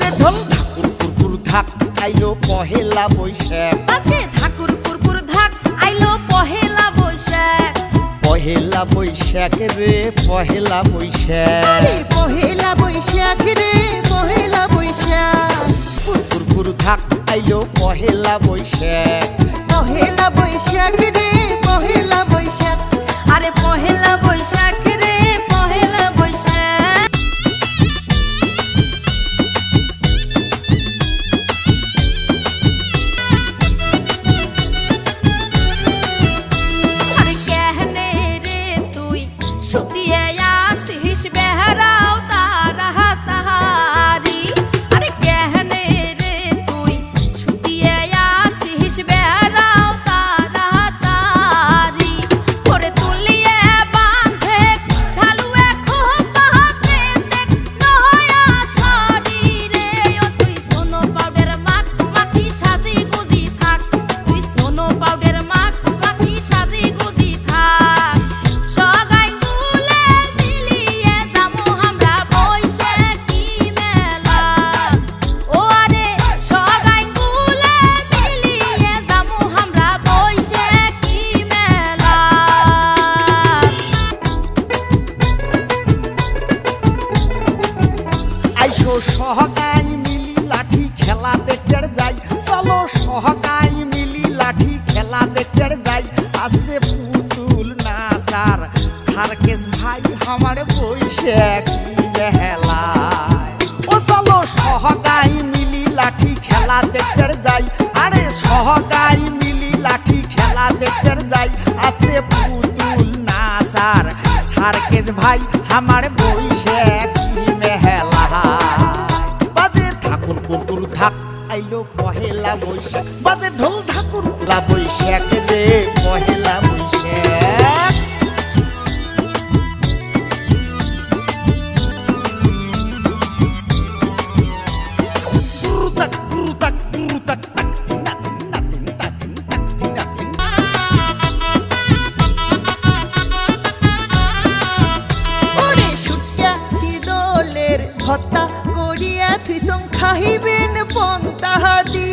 বাজে ঢোল ধাকুর কুরকুর ধাক আইলো পহেলা বৈশাখ বাজে ধাকুর কুরকুর ধাক আইলো পহেলা বৈশাখ পহেলা বৈশাখ রে পহেলা বৈশাখ পহেলা বৈশাখ রে পহেলা বৈশাখ কুরকুর ধাক আইলো পহেলা বৈশাখ পহেলা বৈশাখ রে পহেলা বৈশাখ আরে পহেলা বৈশাখ রে পহেলা বৈশাখ আরে কেহনে রে তুই সুতিয়ে আসিস বেহরাও তারা তাহারি আরে কেহনে রে তুই সুতিয়ে আসিস বেহরাও তারা তাহারি ওরে তুলিয়ে বাঁধে ঢালুয়ে খোপাতে দেখ নয়া শরীরে ও তুই সোনো পাউডার মাখ মাখি সাজি গুজি থাক তুই সোনো পাউডার মাখ মাখি সাজি গুজি থাক সগাই গুলে মিলিয়ে যামু আমরা বইসে কি মেলা ও আরে সগাই গুলে মিলিয়ে যামু আমরা বইসে কি মেলা আইসো সহগাই মিলি লাঠি খেলা দেখতে যাই চলো সহগাই মিলি লাঠি খেলা দেখতে যাই আছে পুতুল নাচার সার্কেস ভাই আমার বৈশাখ বেহেলায় ও চলো সহগাই মিলি লাঠি খেলা দেখতে যাই আরে সহগাই মিলি লাঠি খেলা দেখতে যাই আছে পুতুল নাচার সার্কেস ভাই আমার বৈশাখ বাজে ঠাকুর কুকুর ধাক আইলো পহেলা বৈশাখ বাজে ঢোল ঠাকুর পহেলা বৈশাখ রে পহেলা বৈশাখ গুরুতাক গুরুতাক গুরুতাক তাক তিনা তিনা তিনা তিন তাক তিনা তিন ওরে সুটিয়া শীতলের ভত্তা করিয়া থুইসং খাইবেন পন্তাহাদি